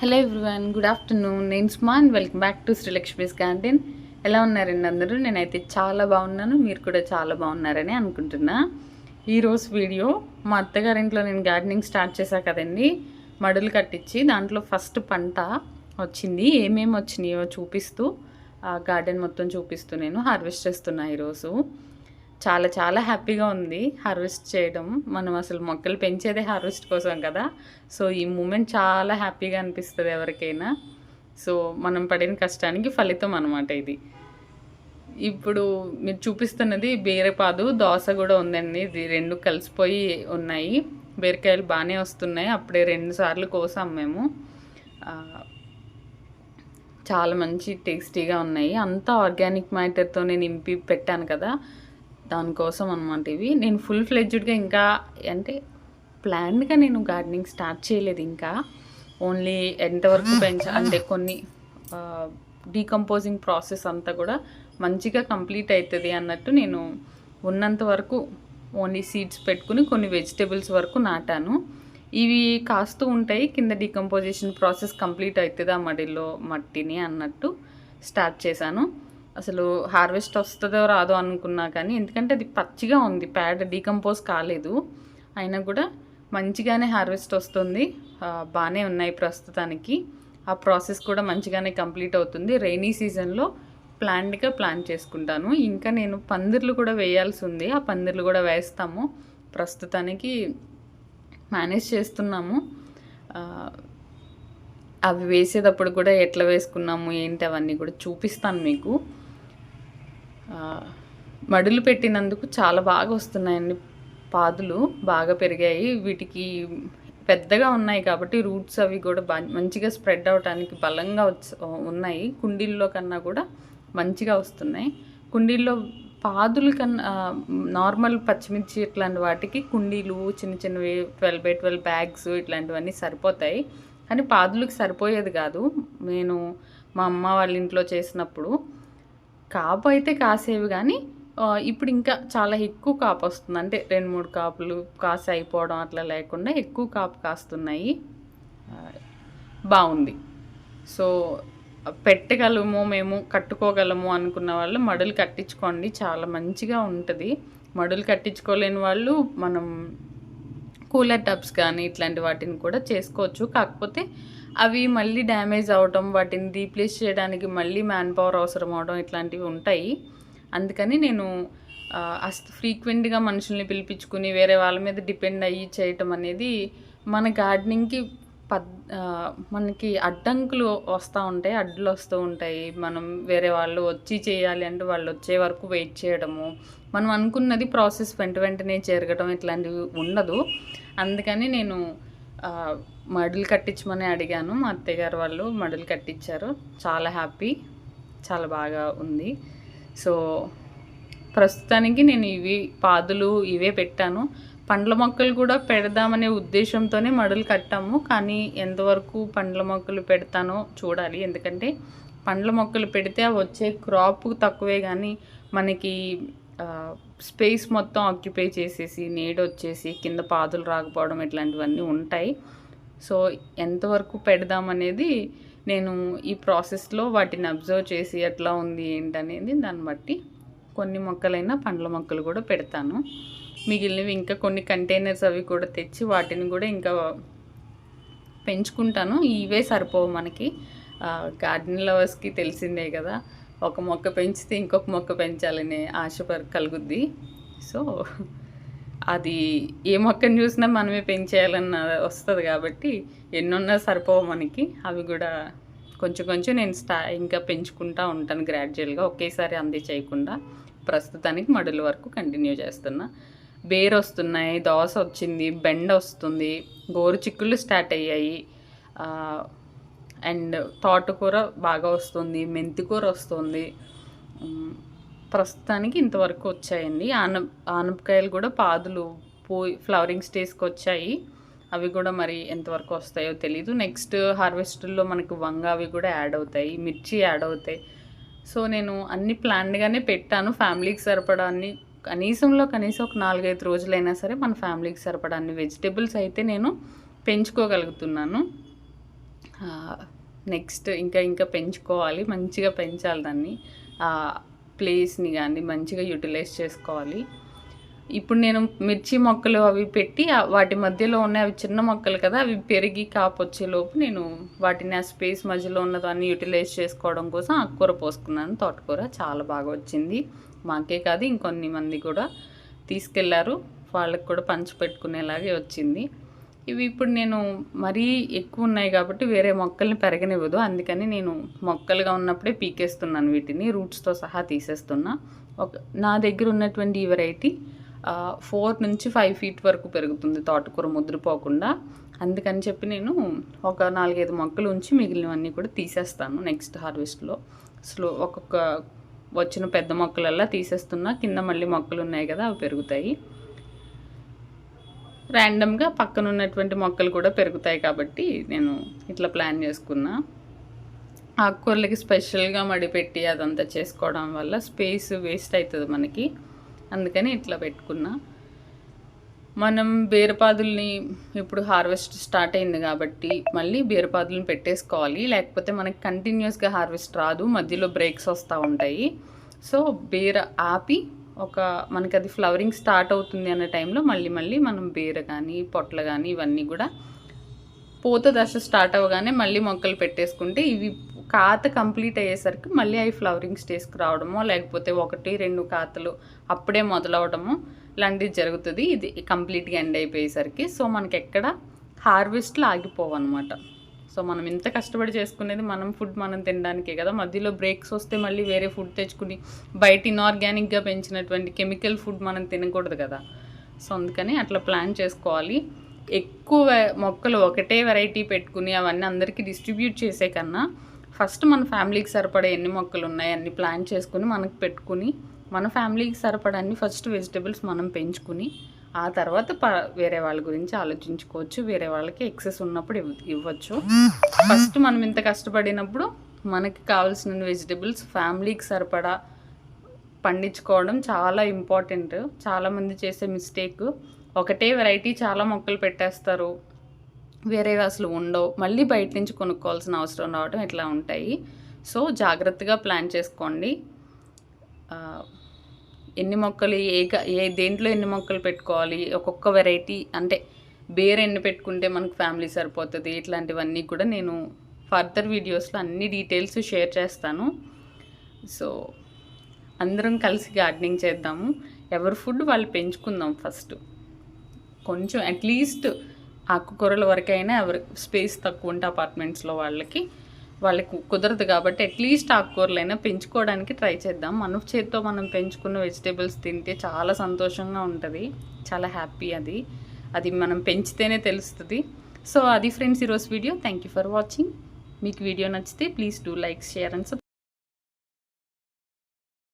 Hello everyone, good afternoon. నేను Suma and welcome back to Srilakshmi's garden. ఎలా ఉన్నారండి అందరూ? నేనైతే చాలా బాగున్నాను, మీరు కూడా చాలా బాగున్నారని అనుకుంటున్నా. ఈరోజు వీడియో మా అత్తగారింట్లో నేను గార్డెనింగ్ స్టార్ట్ చేశాను కదండి, మడులు కట్టించి దాంట్లో ఫస్ట్ పంట వచ్చింది. ఏమేమి వచ్చినాయో చూపిస్తూ ఆ గార్డెన్ మొత్తం చూపిస్తూ నేను హార్వెస్ట్ చేస్తున్నా ఈరోజు. చాలా చాలా హ్యాపీగా ఉంది హార్వెస్ట్ చేయడం. మనం అసలు మొక్కలు పెంచేదే హార్వెస్ట్ కోసం కదా. సో ఈ మూమెంట్ చాలా హ్యాపీగా అనిపిస్తుంది ఎవరికైనా. సో మనం పడిన కష్టానికి ఫలితం అనమాట ఇది. ఇప్పుడు మీరు చూపిస్తున్నది బీరపాదు, దోస కూడా ఉందండి. ఇది రెండు కలిసిపోయి ఉన్నాయి. బీరకాయలు బాగానే వస్తున్నాయి. అప్పుడే 2 సార్లు కోసాం మేము. చాలా మంచి టేస్టీగా ఉన్నాయి. అంతా ఆర్గానిక్ మ్యాటర్తోనే నింపి పెట్టాను కదా, దానికోసం అనమాట ఇవి. నేను ఫుల్ ఫ్లెడ్జ్డ్గా ఇంకా అంటే ప్లాన్గా నేను గార్డెనింగ్ స్టార్ట్ చేయలేదు ఇంకా. ఓన్లీ ఎంతవరకు అంటే కొన్ని డీకంపోజింగ్ ప్రాసెస్ అంతా కూడా మంచిగా కంప్లీట్ అవుతుంది అన్నట్టు నేను ఉన్నంత వరకు ఓన్లీ సీడ్స్ పెట్టుకుని కొన్ని వెజిటేబుల్స్ వరకు నాటాను. ఇవి కాస్తూ ఉంటాయి, కింద డీకంపోజిషన్ ప్రాసెస్ కంప్లీట్ అవుతుంది ఆ మట్టిని అన్నట్టు స్టార్ట్ చేశాను. అసలు హార్వెస్ట్ వస్తుందో రాదో అనుకున్నా కానీ, ఎందుకంటే అది పచ్చిగా ఉంది, ప్యాడ్ డీకంపోజ్ కాలేదు. అయినా కూడా మంచిగానే హార్వెస్ట్ వస్తుంది. బాగానే ఉన్నాయి ప్రస్తుతానికి. ఆ ప్రాసెస్ కూడా మంచిగానే కంప్లీట్ అవుతుంది. రైనీ సీజన్లో ప్లాన్డ్గా ప్లాన్ చేసుకుంటాను. ఇంకా నేను పందిర్లు కూడా వేయాల్సి ఉంది. ఆ పందిర్లు కూడా వేస్తాము. ప్రస్తుతానికి మేనేజ్ చేస్తున్నాము. అవి వేసేటప్పుడు కూడా ఎట్లా వేసుకున్నాము ఏంటి అవన్నీ కూడా చూపిస్తాను మీకు. మడులు పెట్టినందుకు చాలా బాగా వస్తున్నాయండి. పాదులు బాగా పెరిగాయి. వీటికి పెద్దగా ఉన్నాయి కాబట్టి రూట్స్ అవి కూడా మంచిగా స్ప్రెడ్ అవడానికి బలంగా ఉన్నాయి. కుండీల్లో కన్నా కూడా మంచిగా వస్తున్నాయి. కుండీల్లో పాదుల కన్నా నార్మల్ పచ్చిమిర్చి ఇట్లాంటి వాటికి కుండీలు చిన్న చిన్నవి 12x12 బ్యాగ్స్ ఇట్లాంటివన్నీ సరిపోతాయి. కానీ పాదులకు సరిపోయేది కాదు. నేను మా అమ్మ వాళ్ళ ఇంట్లో చేసినప్పుడు కాపు అయితే కాసేవి, కానీ ఇప్పుడు ఇంకా చాలా ఎక్కువ కాపు వస్తుంది. అంటే 2-3 కాపులు కాసి అయిపోవడం అట్లా లేకుండా ఎక్కువ కాపు కాస్తున్నాయి. బాగుంది. సో పెట్టగలము, మేము కట్టుకోగలము అనుకున్న వాళ్ళు మడులు కట్టించుకోండి, చాలా మంచిగా ఉంటుంది. మడులు కట్టించుకోలేని వాళ్ళు మనం కూలర్ టబ్స్ కానీ ఇట్లాంటి వాటిని కూడా చేసుకోవచ్చు. కాకపోతే అవి మళ్ళీ డ్యామేజ్ అవడం, వాటిని రీప్లేస్ చేయడానికి మళ్ళీ మ్యాన్ పవర్ అవసరం అవడం ఇట్లాంటివి ఉంటాయి. అందుకని నేను ఫ్రీక్వెంట్గా మనుషుల్ని పిలిపించుకుని వేరే వాళ్ళ మీద డిపెండ్ అయ్యి చేయటం అనేది మన గార్డెనింగ్కి మనకి అడ్డంకులు వస్తూ ఉంటాయి, అడ్డులు వస్తూ ఉంటాయి. మనం వేరే వాళ్ళు వచ్చి చేయాలి అంటే వాళ్ళు వచ్చే వరకు వెయిట్ చేయడము, మనం అనుకున్నది ప్రాసెస్ వెంటనే జరగడం ఇట్లాంటివి ఉండదు. అందుకని నేను మడులు కట్టించమని అడిగాను. మా అత్తయ్య గారు వాళ్ళు మడులు కట్టించారు. చాలా హ్యాపీ, చాలా బాగా ఉంది. సో ప్రస్తుతానికి నేను ఇవి పాదులు ఇవే పెట్టాను. పండ్ల మొక్కలు కూడా పెడదామనే ఉద్దేశంతోనే మడులు కట్టాము. కానీ ఎంతవరకు పండ్ల మొక్కలు పెడతానో చూడాలి. ఎందుకంటే పండ్ల మొక్కలు పెడితే వచ్చే క్రాప్ తక్కువే, కానీ మనకి స్పేస్ మొత్తం ఆక్యుపై చేసేసి నీడొచ్చేసి కింద పాదులు రాకపోవడం ఇట్లాంటివన్నీ ఉంటాయి. సో ఎంతవరకు పెడదామనేది నేను ఈ ప్రాసెస్లో వాటిని అబ్జర్వ్ చేసి ఎట్లా ఉంది ఏంటనేది దాన్ని బట్టి కొన్ని మొక్కలైనా పండ్ల మొక్కలు కూడా పెడతాను. మిగిలినవి ఇంకా కొన్ని కంటైనర్స్ అవి కూడా తెచ్చి వాటిని కూడా ఇంకా పెంచుకుంటాను. ఇవే సరిపోవు మనకి. గార్డెన్ లవర్స్కి తెలిసిందే కదా, ఒక మొక్క పెంచితే ఇంకొక మొక్క పెంచాలనే ఆశ కలుగుద్ది. సో అది ఏ మొక్కను చూసినా మనమే పెంచేయాలన్న వస్తుంది కాబట్టి ఎన్నున్నా సరిపోవు మనకి. అవి కూడా కొంచెం కొంచెం నేను ఇంకా పెంచుకుంటూ ఉంటాను గ్రాడ్యువల్గా, ఒకేసారి అంది చేయకుండా. ప్రస్తుతానికి మడుల వరకు కంటిన్యూ చేస్తున్నా. బేర్ వస్తున్నాయి, దోస వచ్చింది, బెండ వస్తుంది, గోరు చిక్కుళ్ళు స్టార్ట్ అయ్యాయి, అండ్ తోటకూర బాగా వస్తుంది, మెంతికూర వస్తుంది. ప్రస్తుతానికి ఇంతవరకు వచ్చాయండి. ఆనపకాయలు కూడా పాదులు ఫ్లవరింగ్ స్టేజ్కి వచ్చాయి. అవి కూడా మరి ఎంతవరకు వస్తాయో తెలీదు. నెక్స్ట్ హార్వెస్ట్లో మనకు వంగ అవి కూడా యాడ్ అవుతాయి, మిర్చి యాడ్ అవుతాయి. సో నేను అన్ని ప్లాన్డ్గానే పెట్టాను. ఫ్యామిలీకి సరిపడా అన్ని కనీసం ఒక 4-5 రోజులైనా సరే మన ఫ్యామిలీకి సరిపడా అన్ని వెజిటేబుల్స్ అయితే నేను పెంచుకోగలుగుతున్నాను. నెక్స్ట్ ఇంకా పెంచుకోవాలి, మంచిగా పెంచాలి దాన్ని, ఆ ప్లేస్ని కానీ మంచిగా యూటిలైజ్ చేసుకోవాలి. ఇప్పుడు నేను మిర్చి మొక్కలు అవి పెట్టి వాటి మధ్యలో ఉన్నాయి, అవి చిన్న మొక్కలు కదా, అవి పెరిగి కాపొచ్చేలోపు నేను వాటిని ఆ స్పేస్ మధ్యలో ఉన్నదాన్ని యూటిలైజ్ చేసుకోవడం కోసం ఆకుకూర పోసుకున్నాను. తోటకూర చాలా బాగా వచ్చింది. మాకే కాదు ఇంకొన్ని మంది కూడా తీసుకెళ్లారు, వాళ్ళకి కూడా పంచిపెట్టుకునేలాగే వచ్చింది. ఇవి ఇప్పుడు నేను మరీ ఎక్కువ ఉన్నాయి కాబట్టి వేరే మొక్కల్ని పెరగనివ్వదు, అందుకని నేను మొక్కలుగా ఉన్నప్పుడే పీకేస్తున్నాను, వీటిని రూట్స్తో సహా తీసేస్తున్నా. నా దగ్గర ఉన్నటువంటి ఈ వెరైటీ 4 నుంచి 5 ఫీట్ వరకు పెరుగుతుంది తోటకూర ముద్రపోకుండా. అందుకని చెప్పి నేను ఒక 4-5 మొక్కలు ఉంచి మిగిలినవన్నీ కూడా తీసేస్తాను నెక్స్ట్ హార్వెస్ట్లో. ఒక్కొక్క వచ్చిన పెద్ద మొక్కలల్లా తీసేస్తున్నా, కింద మళ్ళీ మొక్కలు ఉన్నాయి కదా అవి పెరుగుతాయి. ర్యాండమ్గా పక్కన ఉన్నటువంటి మొక్కలు కూడా పెరుగుతాయి కాబట్టి నేను ఇట్లా ప్లాన్ చేసుకున్నా. ఆకుకూరలకి స్పెషల్గా మడిపెట్టి అదంతా చేసుకోవడం వల్ల స్పేస్ వేస్ట్ అవుతుంది మనకి, అందుకని ఇట్లా పెట్టుకున్నా. మనం బీరపాదుల్ని ఇప్పుడు హార్వెస్ట్ స్టార్ట్ అయింది కాబట్టి మళ్ళీ బీరపాదులను పెట్టేసుకోవాలి, లేకపోతే మనకి కంటిన్యూస్గా హార్వెస్ట్ రాదు, మధ్యలో బ్రేక్స్ వస్తూ ఉంటాయి. సో బీర ఆపి మనకి అది ఫ్లవరింగ్ స్టార్ట్ అవుతుంది అనే టైంలో మళ్ళీ మనం బీర కానీ పొట్లు కానీ ఇవన్నీ కూడా పూత దశ స్టార్ట్ అవ్వగానే మళ్ళీ మొక్కలు పెట్టేసుకుంటే ఇవి కాత కంప్లీట్ అయ్యేసరికి మళ్ళీ అవి ఫ్లవరింగ్ స్టేజ్కి రావడమో, లేకపోతే 1-2 కాతలు అప్పుడే మొదలవడము లాంటిది జరుగుతుంది, ఇది కంప్లీట్గా ఎండ్ అయిపోయేసరికి. సో మనకి ఎక్కడ హార్వెస్ట్లు ఆగిపోవన్నమాట. సో మనం ఇంత కష్టపడి చేసుకునేది మనం ఫుడ్ మనం తినడానికే కదా, మధ్యలో బ్రేక్స్ వస్తే మళ్ళీ వేరే ఫుడ్ తెచ్చుకుని బయట ఇన్ఆర్గానిక్గా పెంచినటువంటి కెమికల్ ఫుడ్ మనం తినకూడదు కదా. సో అందుకని అట్లా ప్లాన్ చేసుకోవాలి. ఎక్కువ మొక్కలు ఒకటే వెరైటీ పెట్టుకుని అవన్నీ అందరికీ డిస్ట్రిబ్యూట్ చేసే కన్నా ఫస్ట్ మన ఫ్యామిలీకి సరిపడే ఎన్ని మొక్కలు ఉన్నాయి అన్ని ప్లాన్ చేసుకుని మనకు పెట్టుకుని మన ఫ్యామిలీకి సరిపడన్ని ఫస్ట్ వెజిటబుల్స్ మనం పెంచుకుని ఆ తర్వాత వేరే వాళ్ళ గురించి ఆలోచించుకోవచ్చు, వేరే వాళ్ళకి ఎక్సెస్ ఉన్నప్పుడు ఇవ్వచ్చు. ఫస్ట్ మనం ఇంత కష్టపడినప్పుడు మనకి కావాల్సిన వెజిటబుల్స్ ఫ్యామిలీకి సరిపడా పండించుకోవడం చాలా ఇంపార్టెంట్. చాలామంది చేసే మిస్టేక్ ఒకటే వెరైటీ చాలా మొక్కలు పెట్టేస్తారు, వేరేవి అసలు ఉండవు, మళ్ళీ బయట నుంచి కొనుక్కోవాల్సిన అవసరం రావడం ఇట్లా ఉంటాయి. సో జాగ్రత్తగా ప్లాన్ చేసుకోండి, ఎన్ని మొక్కలు దేంట్లో ఎన్ని మొక్కలు పెట్టుకోవాలి, ఒక్కొక్క వెరైటీ అంటే బేర్ ఎన్ని పెట్టుకుంటే మనకు ఫ్యామిలీ సరిపోతుంది, ఇట్లాంటివన్నీ కూడా నేను ఫర్దర్ వీడియోస్లో అన్ని డీటెయిల్స్ షేర్ చేస్తాను. సో అందరం కలిసి గార్డెనింగ్ చేద్దాము, ఎవరి ఫుడ్ వాళ్ళు పెంచుకుందాం. ఫస్ట్ కొంచెం అట్లీస్ట్ ఆకుకూరల వరకైనా ఎవరి స్పేస్ తక్కువ ఉంటే అపార్ట్మెంట్స్లో వాళ్ళకి కుదరదు కాబట్టి అట్లీస్ట్ ఆకుకూరలైనా పెంచుకోవడానికి ట్రై చేద్దాం. మన చేతితో మనం పెంచుకున్న వెజిటేబుల్స్ తింటే చాలా సంతోషంగా ఉంటుంది, చాలా హ్యాపీ. అది మనం పెంచితేనే తెలుస్తుంది. సో అది ఫ్రెండ్స్ ఈరోజు video. Thank you for watching. మీకు వీడియో నచ్చితే please do like, share and subscribe.